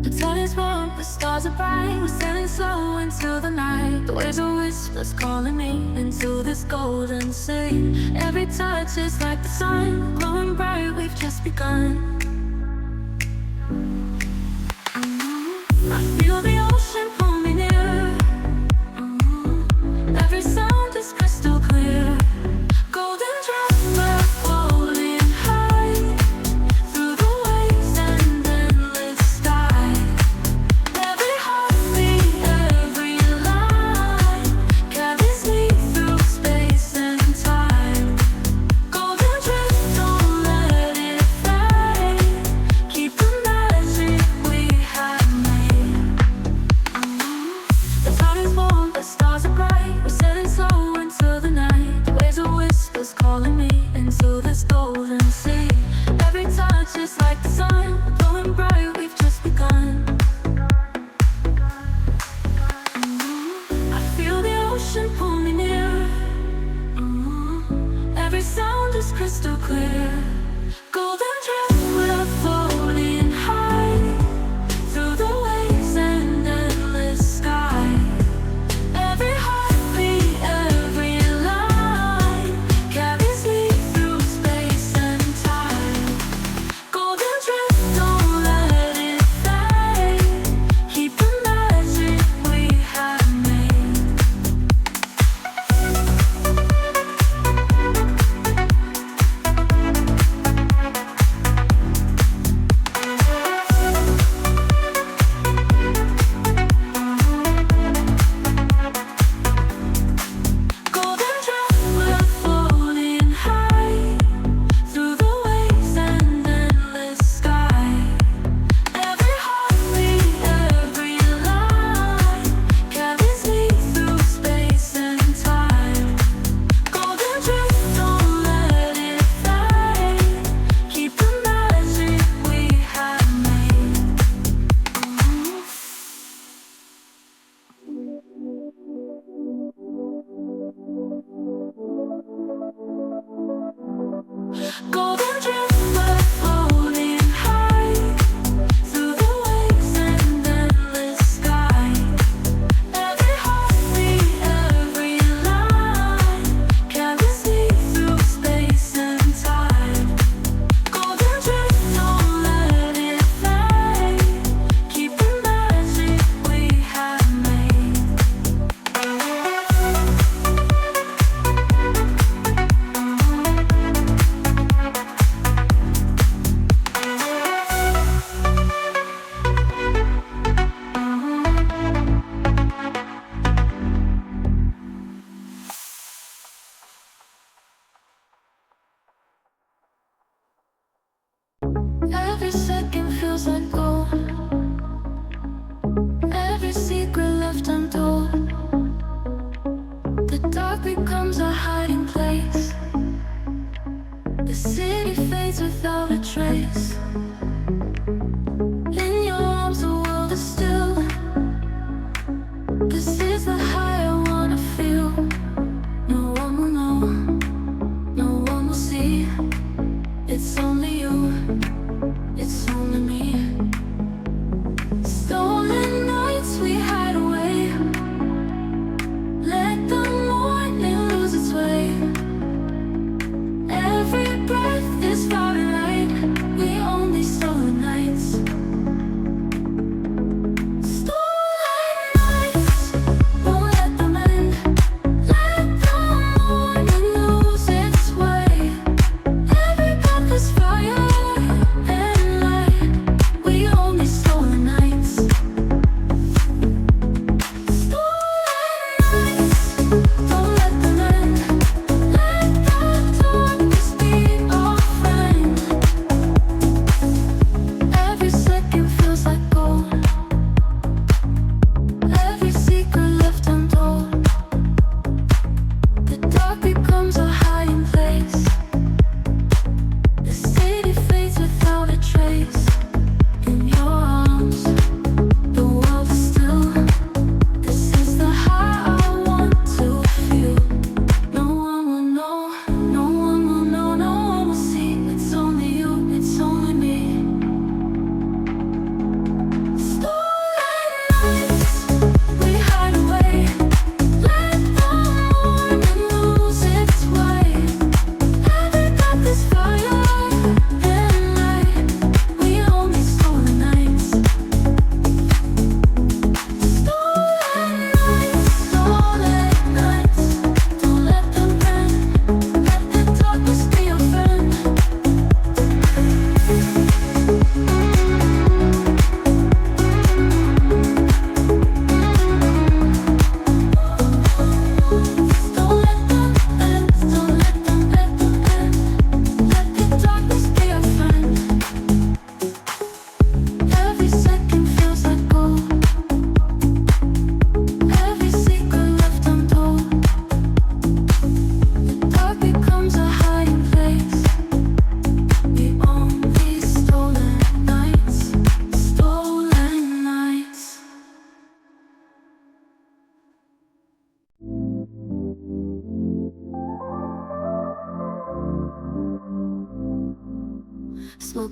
The tide is warm, the stars are bright. We're sailing slow into the night. The waves are whispers calling me into this golden sea. Every touch is like the sun, glowing bright, we've just begun. I feel the ocean pull me near. Every sound is crystal clear. Golden drops are falling high through the waves and endless sky. Every heartbeat, every line carries me through space and time. Golden drift, don't let it fade. Keep the magic we have made.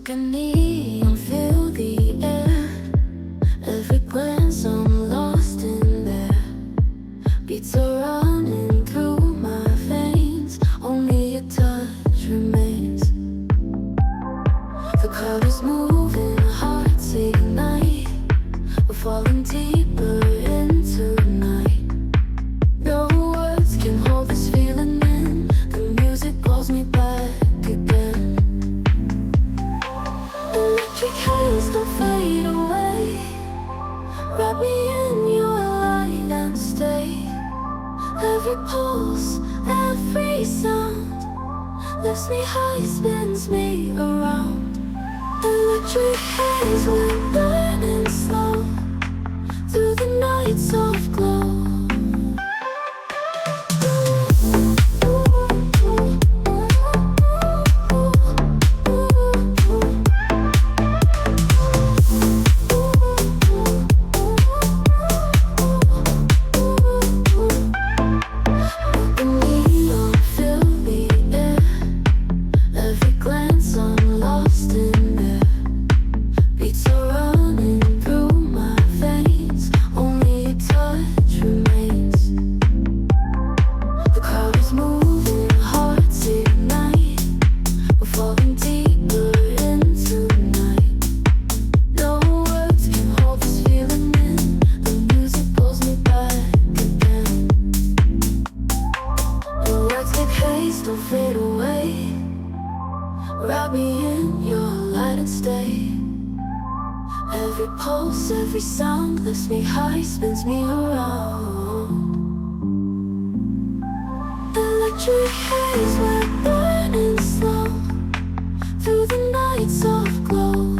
like a neon, fill the air. Every glance I'm lost in there. Beats are running through my veins. Only your touch remains. The crowd is moving, hearts ignite. We're falling deeper into the night. No words can hold this feeling in. The music calls me back again. Electric haze, don't fade away. Wrap me in your light and stay. Every pulse, every sound lifts me high, spins me around. Electric haze, we're burning slow through the night's soft glow. Wrap me in your light and stay. Every pulse, every sound lifts me high, spins me around. Electric haze, we're burning slow through the night's soft glow.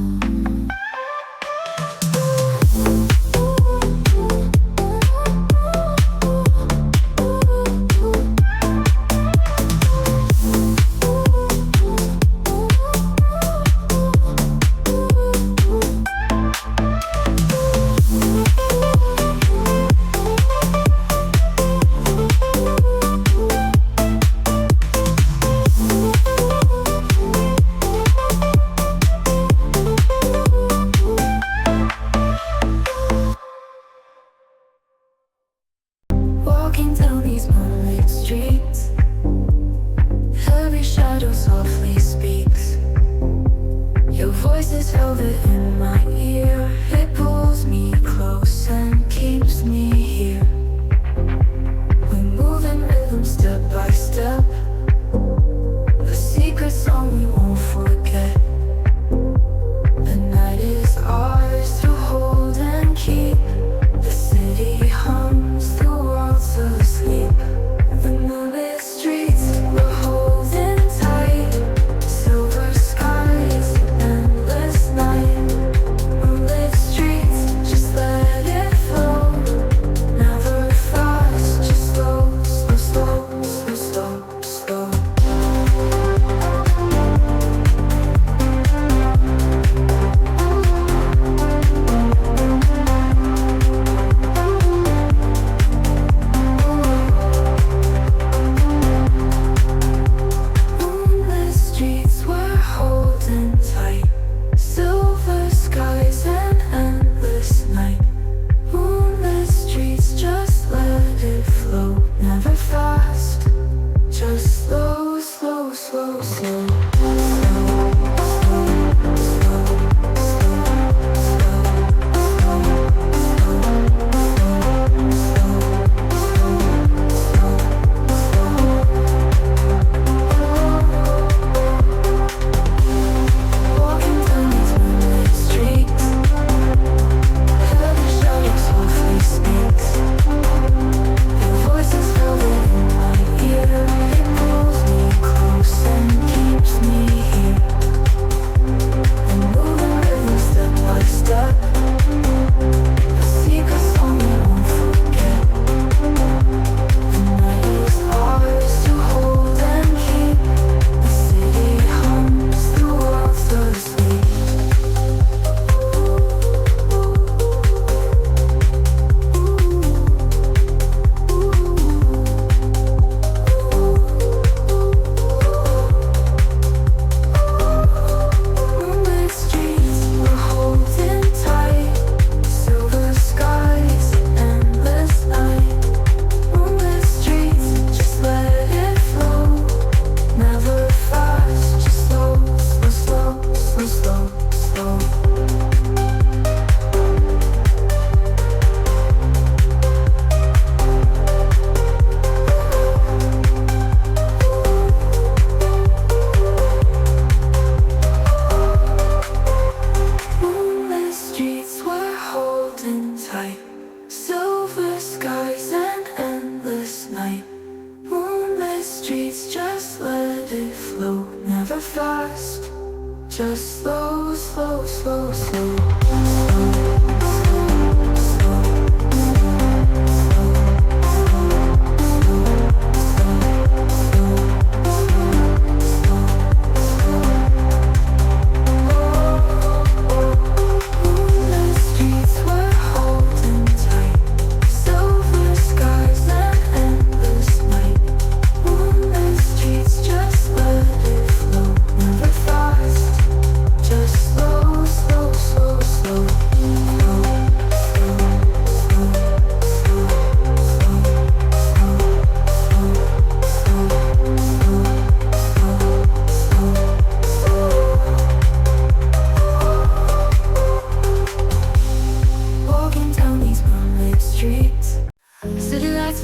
Just slow, slow, slow, slow.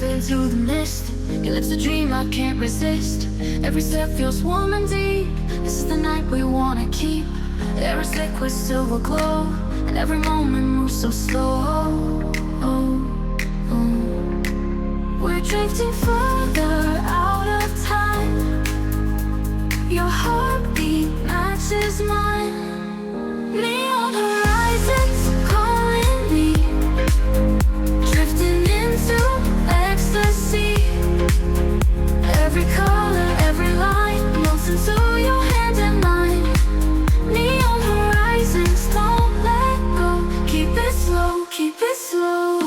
Into the mist, your lips a dream I can't resist. Every step feels warm and deep. This is the night we wanna keep. The air is liquid silver glow, and every moment moves so slow. We're drifting further out of time. Your heartbeat matches mine. Neon horizons calling me, drifting into ecstasy. Every color, every line melts into your hand and mine. Neon horizons, don't let go. Keep it slow, keep it slow.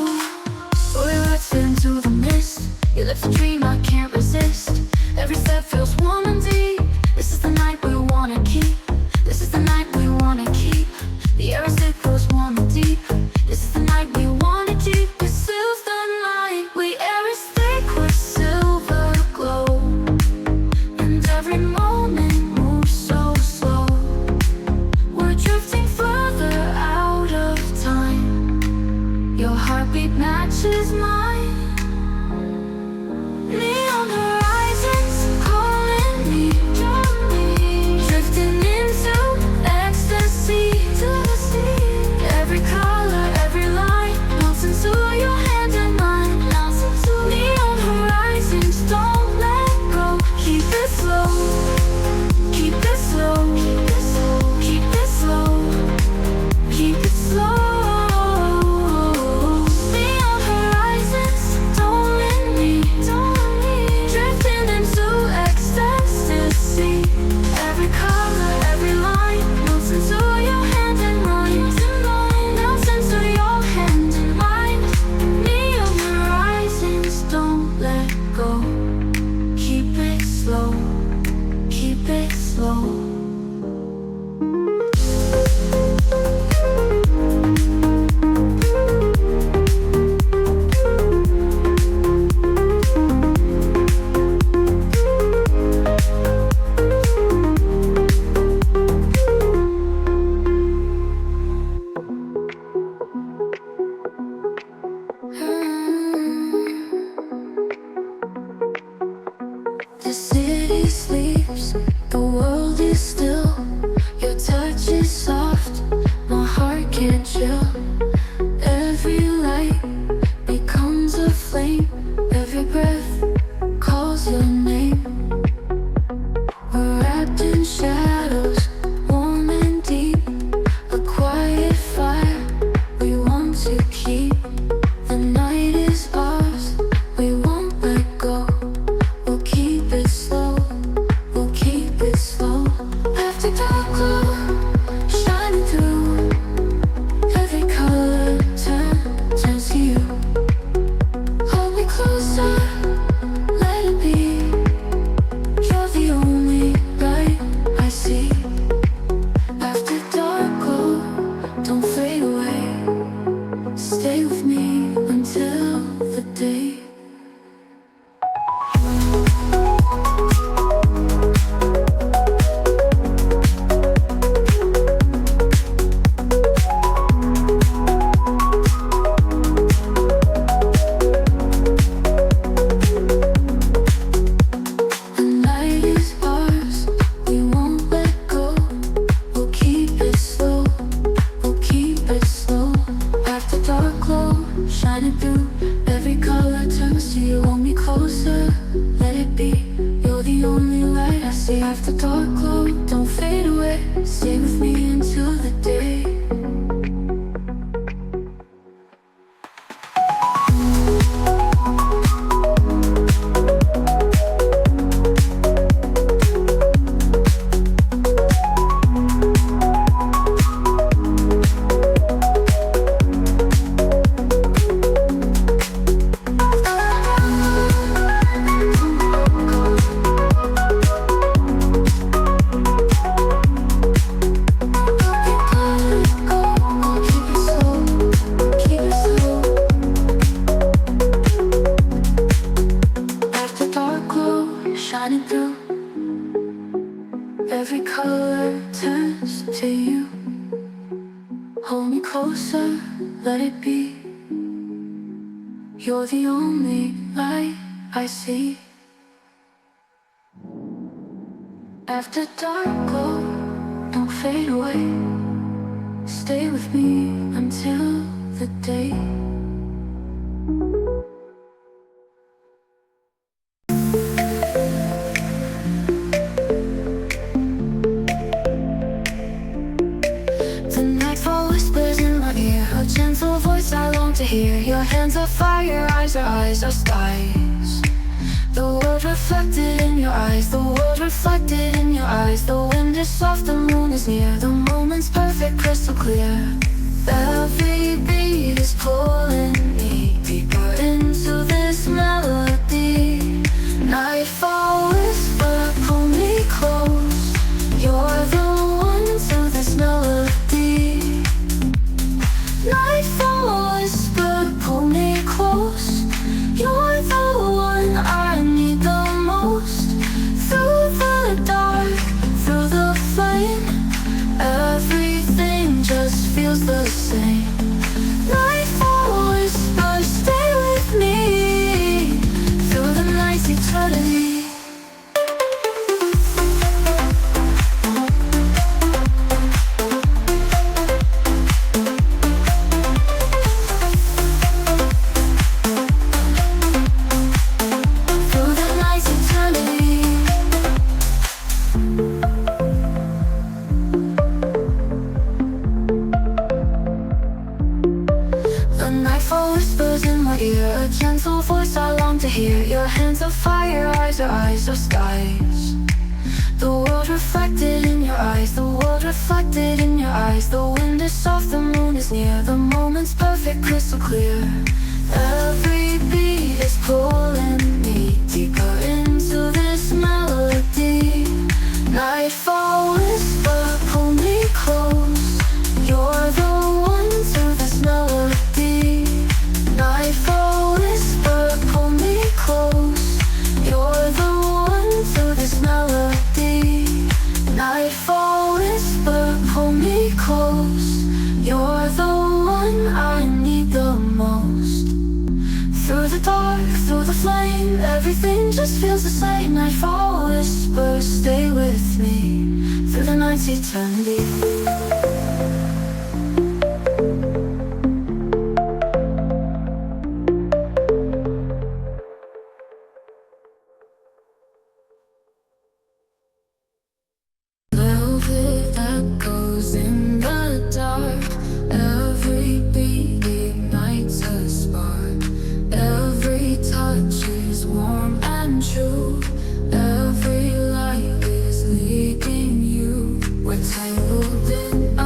We're lost into the mist. Your lips a dream I can't resist. Every step feels warm and deep. This is the night we wanna keep. This is the night we wanna keep. The air is thick, feels warm and deep. This is the night we wanna keep. This is the night we air is thick with silver glow, and every moment moves so slow. We're drifting further out of time. Your heartbeat matches mine. Neon horizons calling me, drifting into ecstasy. Every color, every line melts into your hand and mine. Neon horizons, don't let go. Keep it slow, keep it slow, keep it slow, keep it slow. Neon horizons, don't let me, drifting into ecstasy. Every color, every line melts into your hand and mine. Melts into your hand and mine. Neon horizons, don't let go. Keep it slow, keep it slow. The city sleeps, the world is still. Your touch is soft, my heart can't chill. Every light becomes a flame. Every breath calls your name. We're wrapped in shadows, warm and deep. A quiet fire we want to keep. The night is ours, we won't let go. We'll keep it slow, we'll keep it slow. After dark glow, shining through. Every color turns to you. Hold me closer, let it be. You're the only light I see. After dark glow, don't fade away. Stay with me until the day. The night is ours, we won't let go. We'll keep it slow, we'll keep it slow. After dark glow, shining through. Every color turns to you. Hold me closer, let it be. You're the only light I see. After dark glow, don't fade away. Stay with let it be. You're the only light I see. After dark, go, don't fade away. Stay with me until the day. The nightfall whispers in my ear, a gentle voice I long to hear. Your hands are fire, eyes are skies. The world reflected in your eyes, the world reflected in your eyes. The wind is soft, the moon is near, the moment's perfect, crystal clear. Every beat is pulling me deeper into this melody. Nightfall whisper, pull me close. You're the one to this melody. Nightfall whisper, pull me close. You're the one I need the most. Through the dark, through the flame, everything just feels the same. Nightfall whisper, stay with me through the night's eternity. Your hands are fire, eyes are skies. The world reflected in your eyes, the world reflected in your eyes. The wind is soft, the moon is near, the moment's perfect, crystal clear. Every beat is pulling me deeper into this melody. Nightfall whisper, pull me close. You're the one to this melody. Nightfall whisper, pull me close. You're the one to this melody. Nightfall whisper, pull me close. You're the one I need the most. Through the dark, through the flame, everything just feels the same. Nightfall whisper, stay with me through the night's eternity. Tangled in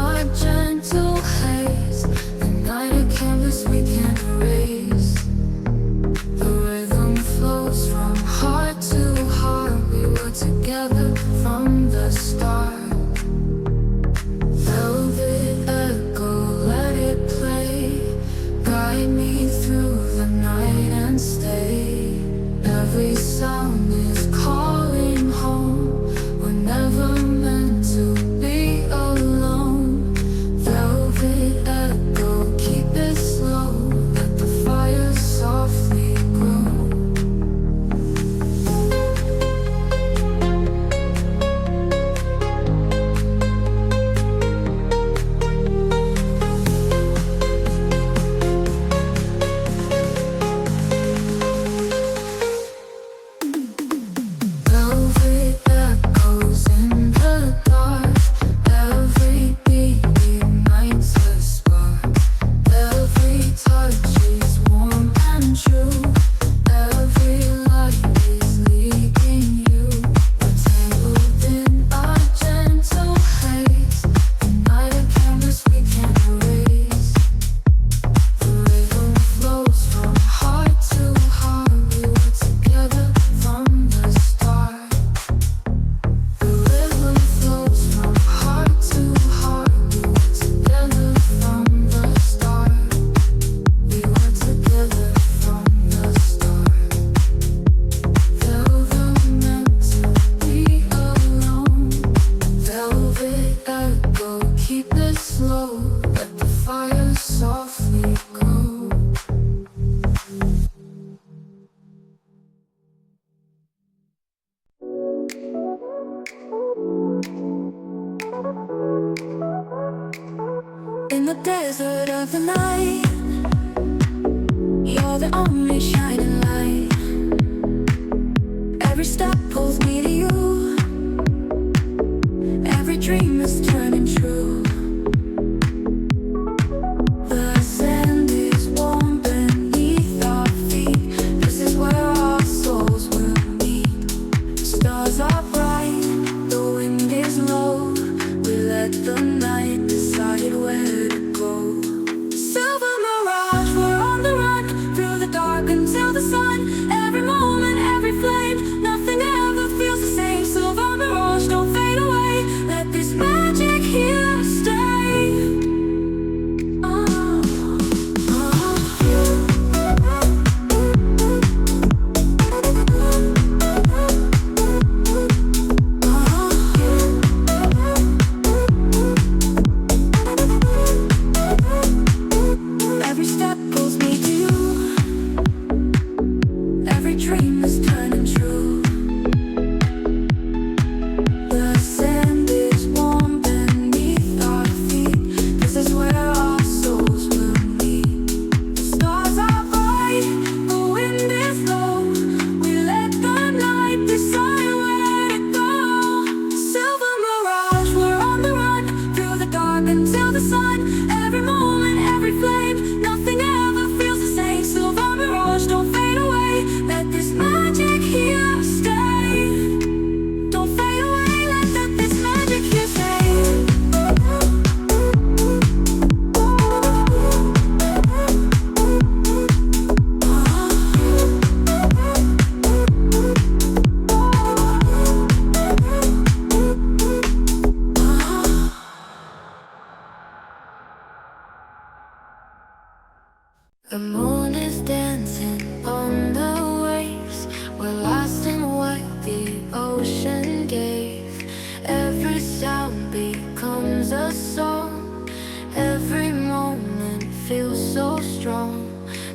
only shining light. Every step pulls me to you. Every dream is turning true. The sand is warm beneath our feet. This is where our souls will meet. Stars are bright, the wind is low. We let the night decide where to go. Silver mirage, we're on the run through the dark until the sun. Every moment, every flame, nothing ever feels the same. Silver mirage, don't fade away. Let this magic here stay. Every step pulls me to you. Every dream is turning true. The sand is warm beneath our feet. This is where our souls will meet. The stars are bright, the wind is low. We let the night decide where to go. Silver mirage, we're on the run through the dark until the sun. Every moment, every flame, nothing ever feels the same. Silver mirage, don't fade away. Let this magic here stay. Don't fade away. Let this magic here stay. The moon is dancing on the waves. We're lost in what the ocean gave. Every sound becomes a song. Every moment feels so strong.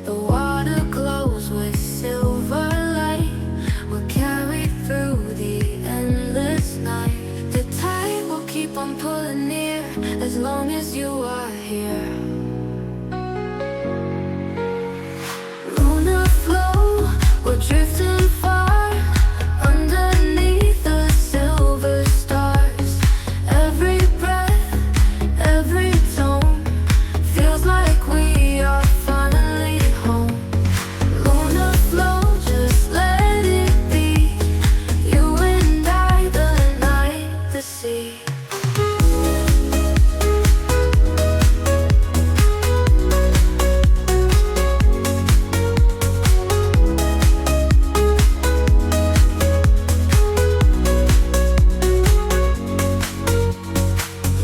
The water glows with silver light. We're carried through the endless night. The tide will keep on pulling near as long as you are here. Lunar Flow, we're drifting far underneath the silver stars. Every breath, every tone feels like we are finally home. Lunar Flow, just let it be. You and I, the night, the sea.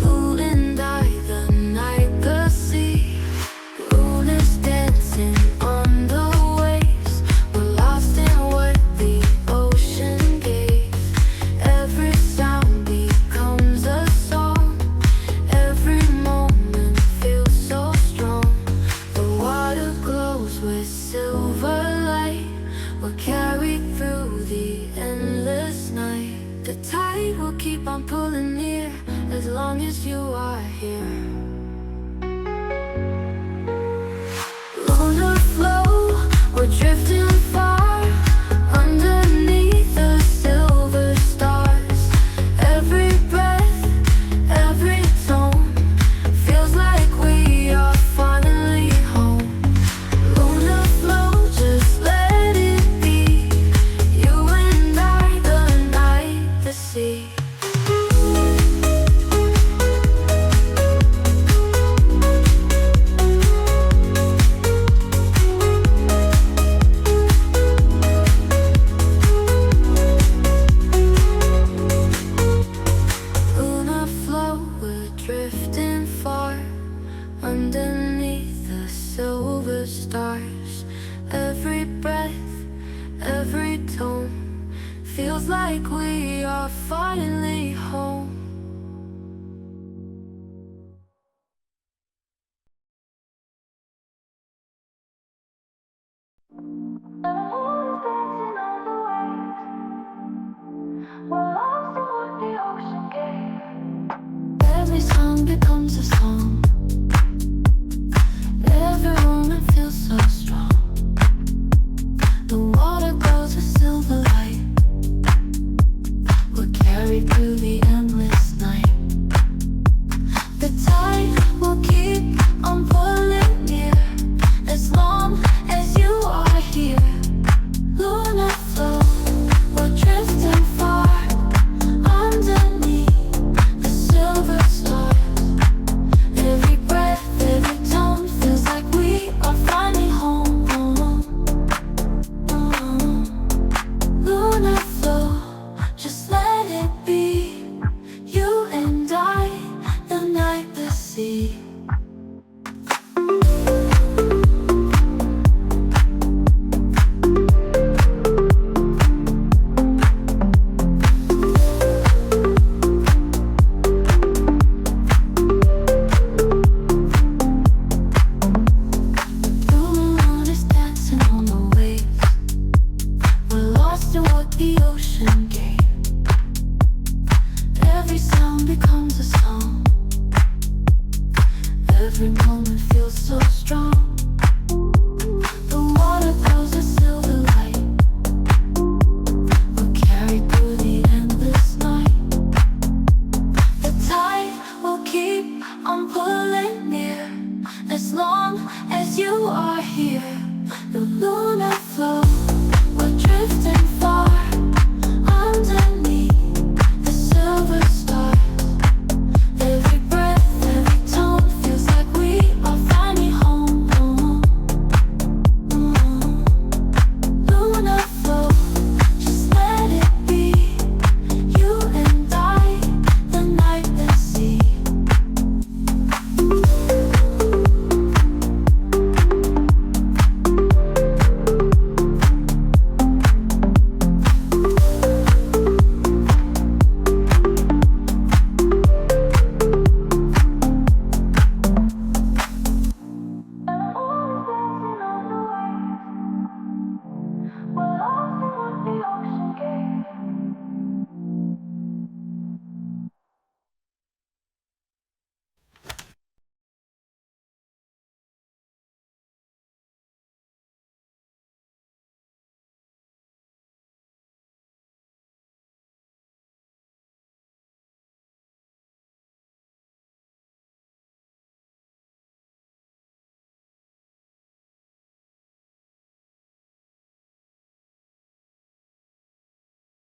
You and I, the night, the sea. Moon is dancing on the waves. We're lost in what the ocean gave. Every sound becomes a song. Every moment feels so strong. The water glows with silver light. We're carried through the endless night. The tide will keep on pulling near as long as you are here. Lunar Flow, we're drifting far underneath the silver stars. Every breath, every tone feels like we are finally home. Lunar Flow, just let it be. You and I, the night, the sea. Lunar Flow, we're drifting far underneath the silver stars. Every breath, every tone feels like we are finally home. The moon is dancing on the waves. We're lost in what the ocean gave. Every song becomes a song. Every moment feels so strong. you are here. The lunar